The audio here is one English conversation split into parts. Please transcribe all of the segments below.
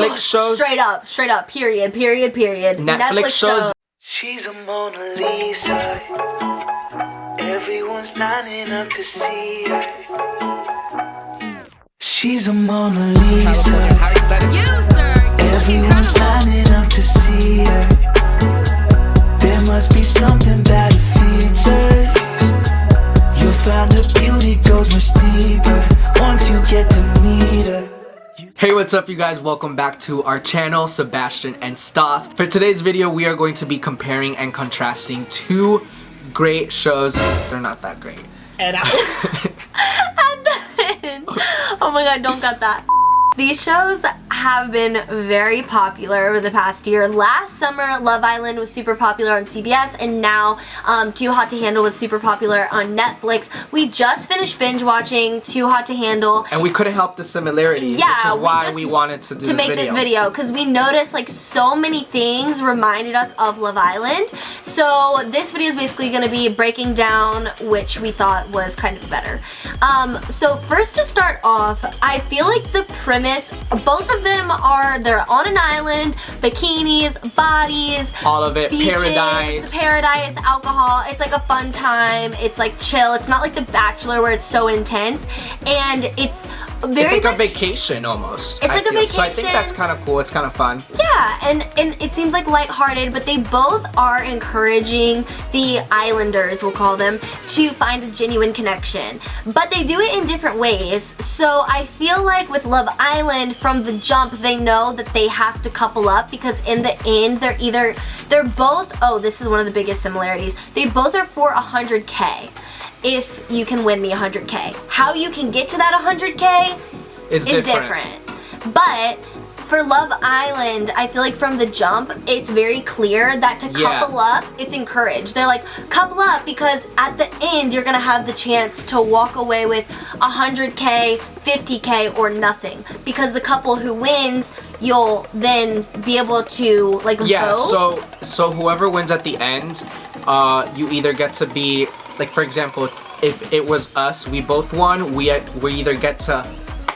Netflix shows. Straight up, period. Netflix shows. She's a Mona Lisa. Everyone's lining up to see her. She's a Mona Lisa. Everyone's lining up to see her. There must be something about her features. You'll find her beauty goes much deeper once you get to meet her. Hey, what's up you guys? Welcome back to our channel, Sebastian and Stas. For today's video, we are going to be comparing and contrasting two great shows. They're not that great. And oh my god, don't cut that. These shows have been very popular over the past year. Last summer, Love Island was super popular on CBS, and now Too Hot to Handle was super popular on Netflix. We just finished binge watching Too Hot to Handle. And we couldn't help the similarities, which is why we wanted to do make this video, because we noticed like so many things reminded us of Love Island. So this video is basically going to be breaking down which we thought was kind of better. So first, to start off, I feel like the premise, both of them they're on an island, bikinis, bodies, all of it, beaches, paradise, alcohol. It's like a fun time. It's like chill. It's not like The Bachelor where it's so intense, and it's like a vacation almost. It's like a vacation. So I think that's kind of cool. It's kind of fun. Yeah, and it seems like lighthearted, but they both are encouraging the islanders, we'll call them, to find a genuine connection. But they do it in different ways. So I feel like with Love Island, from the jump, they know that they have to couple up, because in the end, they're both, oh, this is one of the biggest similarities. They both are for 100K. If you can win the 100K. How you can get to that 100K is different. But for Love Island, I feel like from the jump, it's very clear that to couple up, it's encouraged. They're like, couple up, because at the end, you're gonna have the chance to walk away with 100K, 50K, or nothing. Because the couple who wins, you'll then be able to like vote. So whoever wins at the end, you either get to be, like, for example, if it was us, we both won, we either get to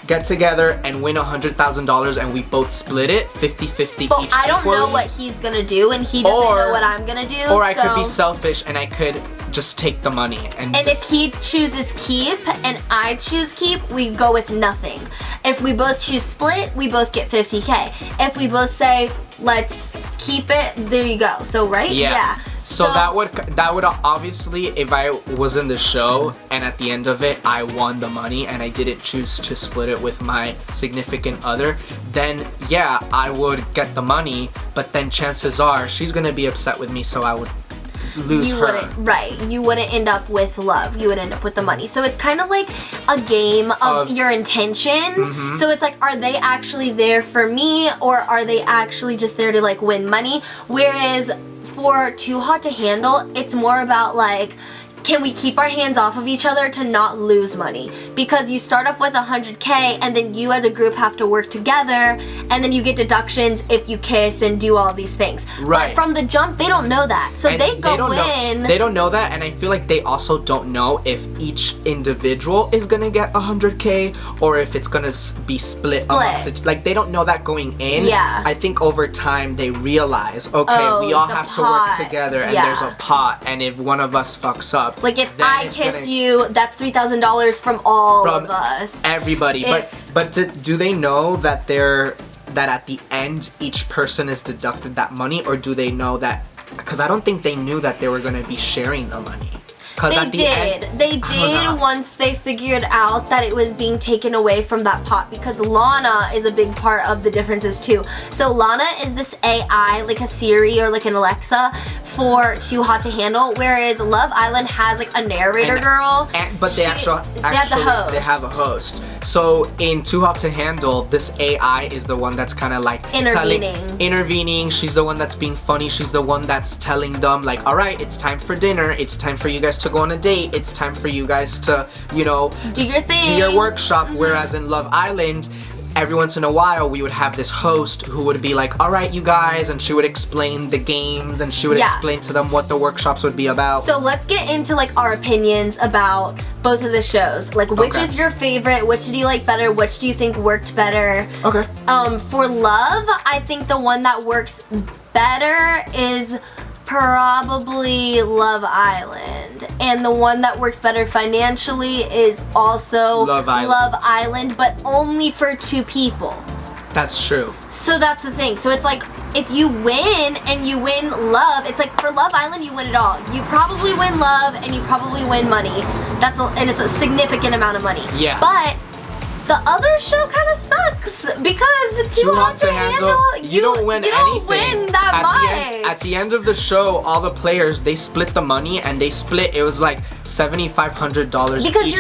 get together and win $100,000 and we both split it 50-50 but each. I don't know what he's gonna do, and he doesn't know what I'm gonna do. Or I could be selfish and I could just take the money. And if he chooses keep and I choose keep, we go with nothing. If we both choose split, we both get 50K. If we both say, let's keep it, there you go. So, right? Yeah. So that would obviously, if I was in the show and at the end of it I won the money and I didn't choose to split it with my significant other, then yeah, I would get the money, but then chances are she's gonna be upset with me, so I would lose her. You wouldn't end up with love. You would end up with the money. So it's kind of like a game of your intention. So it's like, are they actually there for me, or are they actually just there to like win money? Whereas for Too Hot to Handle, it's more about like, can we keep our hands off of each other to not lose money? Because you start off with 100K and then you as a group have to work together, and then you get deductions if you kiss and do all these things. Right. But from the jump, they don't know that. So they go in. They don't know that, and I feel like they also don't know if each individual is gonna get 100K or if it's gonna be split amongst it. Like, they don't know that going in. Yeah. I think over time they realize, okay, we all have to work together, and there's a pot, and if one of us fucks up, like if I kiss you, that's $3,000 from all of us. Everybody. But do they know that that at the end each person is deducted that money, or do they know that? Because I don't think they knew that they were going to be sharing the money. They did once they figured out that it was being taken away from that pot, because Lana is a big part of the differences too. So Lana is this AI, like a Siri or like an Alexa for Too Hot to Handle, whereas Love Island has like a narrator girl. But they have a host. So in Too Hot to Handle, this AI is the one that's kind of like intervening. She's the one that's being funny. She's the one that's telling them like, all right, it's time for dinner. It's time for you guys to go on a date. It's time for you guys to, you know, do your thing, do your workshop. Whereas in Love Island, every once in a while we would have this host who would be like, all right, you guys, and she would explain the games and she would explain to them what the workshops would be about. So let's get into like our opinions about both of the shows. Like, which is your favorite? Which do you like better? Which do you think worked better? Okay. For Love, I think the one that works better is probably Love Island, and the one that works better financially is also Love Island, but only for 2 people. That's true. So that's the thing. So it's like, if you win and you win love, it's like for Love Island you win it all. You probably win love and you probably win money. And it's a significant amount of money. Yeah. But the other show kind of sucks because Too Hot to Handle, you don't win anything. You don't win that much. At the end of the show, all the players, they split the money, and they split, it was like $7,500 because each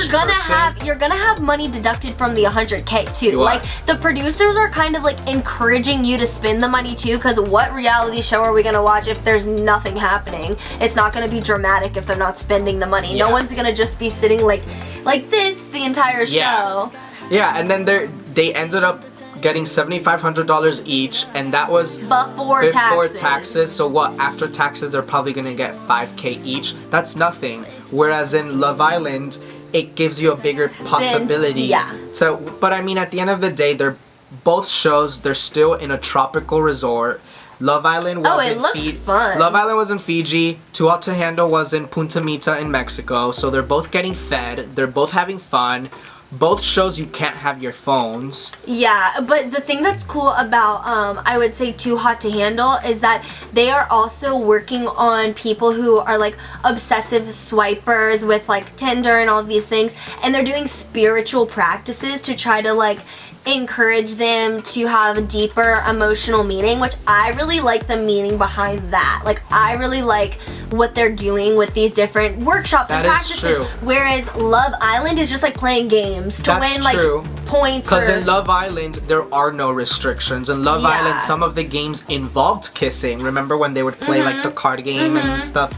you're gonna have money deducted from the 100K too. Like, the producers are kind of like encouraging you to spend the money too, because what reality show are we gonna watch if there's nothing happening? It's not gonna be dramatic if they're not spending the money. No one's gonna just be sitting like this the entire show. Yeah, and then they ended up getting $7,500 each, and that was before taxes. So what? After taxes, they're probably gonna get $5K each. That's nothing. Whereas in Love Island, it gives you a bigger possibility. So, but I mean, at the end of the day, they're both shows. They're still in a tropical resort. Love Island was fun. Love Island was in Fiji. Too Hot to Handle was in Punta Mita in Mexico. So they're both getting fed. They're both having fun. Both shows you can't have your phones. Yeah, but the thing that's cool about I would say Too Hot to Handle is that they are also working on people who are like obsessive swipers with like Tinder and all of these things, and they're doing spiritual practices to try to like encourage them to have a deeper emotional meaning, which I really like the meaning behind that. Like, I really like what they're doing with these different workshops and practices. That is true. Whereas Love Island is just like playing games to win like points. Because in Love Island, there are no restrictions. In Love Island, some of the games involved kissing. Remember when they would play like the card game and stuff?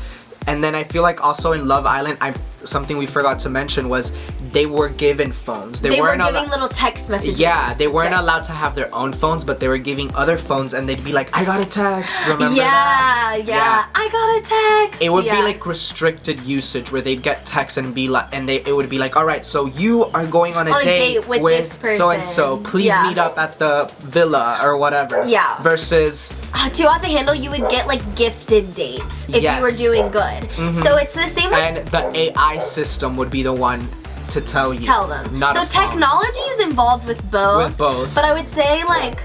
And then I feel like also in Love Island, something we forgot to mention was they were given phones. They were giving little text messages. Yeah, they weren't allowed to have their own phones, but they were giving other phones, and they'd be like, I got a text. Remember that? Yeah, I got a text. It would be like restricted usage where they'd get texts and be like, it would be like, all right, so you are going on a date with this person. So and so. Please meet up at the villa or whatever. Yeah. Versus Too Hot to Handle, you would get like gifted dates if you were doing good. So it's the same. And the AI system would be the one to tell them. Not so technology is involved with both. But I would say like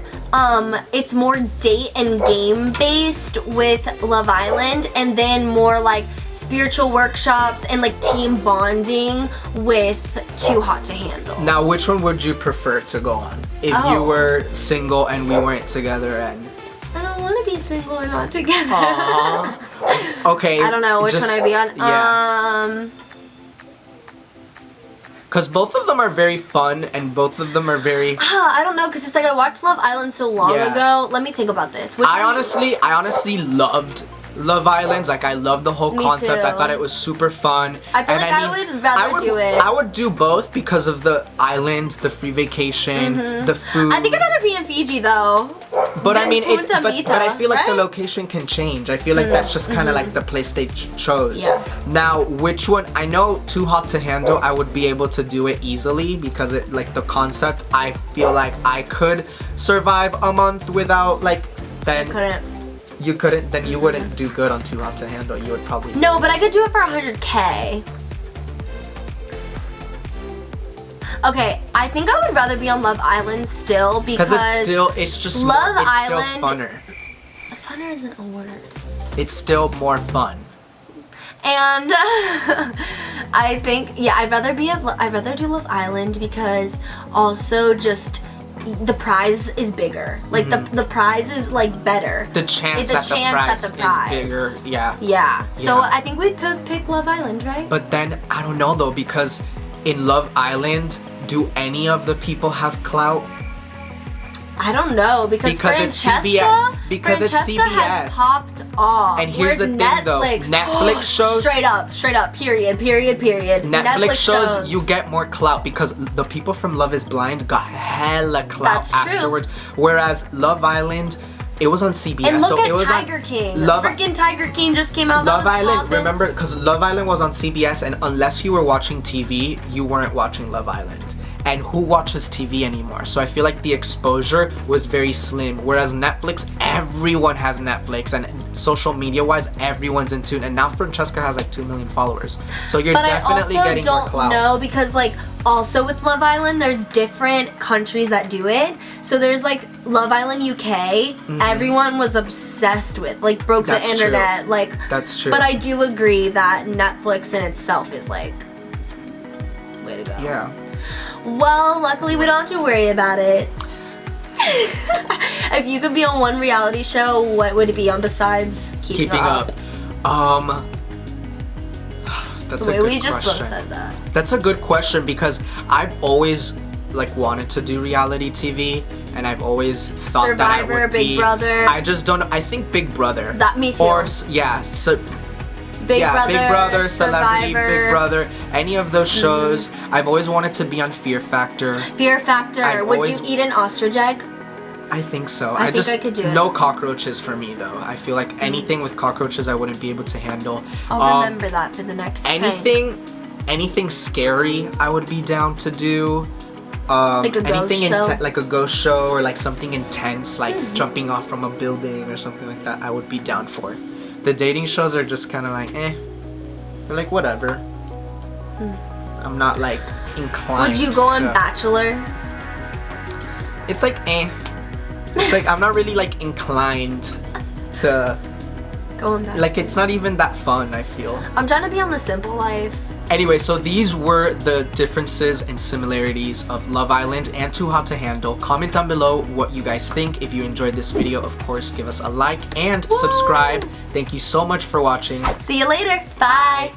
it's more date and game based with Love Island, and then more like spiritual workshops and like team bonding with Too Hot to Handle. Now, which one would you prefer to go on if you were single and we weren't together? And I don't want to be single or not together. Aww. Okay. I don't know which one I'd be on. Yeah. Because both of them are very fun, and both of them are very... I don't know, because it's like I watched Love Island so long ago. Let me think about this. I honestly loved Love Island. Like, I loved the whole concept. Too. I thought it was super fun. I feel I would rather do it. I would do both because of the islands, the free vacation, the food. I think I'd rather be in Fiji, though. But I mean, but I feel like the location can change. I feel like that's just kind of like the place they chose. Yeah. Now, which one? I know Too Hot to Handle, I would be able to do it easily because it like the concept. I feel like I could survive a month without like then. You couldn't. Then you wouldn't do good on Too Hot to Handle. You would probably. No, but I could do it for 100K. Okay, I think I would rather be on Love Island still because it's just Love more, it's Island. Still funner. Funner isn't a word. It's still more fun. And I think I'd rather do Love Island because also just the prize is bigger. Like the prize is like better. The chance at the prize is bigger. Yeah. Yeah. So I think we'd pick Love Island, right? But then I don't know though, because in Love Island, do any of the people have clout? I don't know because it's Francesca, CBS. Because it's Francesca has CBS. popped off. And here's the thing, though. Netflix shows- straight up, period. Netflix shows you get more clout because the people from Love is Blind got hella clout That's true. afterwards. Whereas Love Island, it was on CBS. And look so at it was Tiger King. Freaking Tiger King just came out. Love Island, remember, because Love Island was on CBS, and unless you were watching TV, you weren't watching Love Island. And who watches TV anymore? So I feel like the exposure was very slim. Whereas Netflix, everyone has Netflix, and social media-wise, everyone's in tune. And now Francesca has like 2 million followers. So you're definitely getting more clout. But I also don't know because like also with Love Island, there's different countries that do it. So there's like Love Island UK. Everyone was obsessed with, like broke the internet. True. Like that's true. But I do agree that Netflix in itself is like way to go. Yeah. Well, luckily we don't have to worry about it. If you could be on one reality show, what would it be on besides Keeping Up? That's the way a good we just question. both said that. That's a good question because I've always like wanted to do reality TV, and I've always thought Survivor, that I would Big Brother. I just don't know. I think Big Brother. That me too. Or yeah, so Big Brother, Celebrity, Survivor. Big Brother, any of those shows. I've always wanted to be on Fear Factor. Fear Factor. Would you eat an ostrich egg? I think so. I think I could do it. No cockroaches for me though. I feel like anything with cockroaches I wouldn't be able to handle. I'll remember that for the next anything scary I would be down to do. Like a ghost show? Like a ghost show or like something intense, like jumping off from a building or something like that. I would be down for. The dating shows are just kind of like, they're like whatever. I'm not like inclined. Would you go on Bachelor? It's like It's like I'm not really like inclined to go on Bachelor. Like it's not even that fun, I feel. I'm trying to be on The Simple Life. Anyway, so these were the differences and similarities of Love Island and Too Hot to Handle. Comment down below what you guys think. If you enjoyed this video, of course, give us a like and subscribe. Thank you so much for watching. See you later. Bye.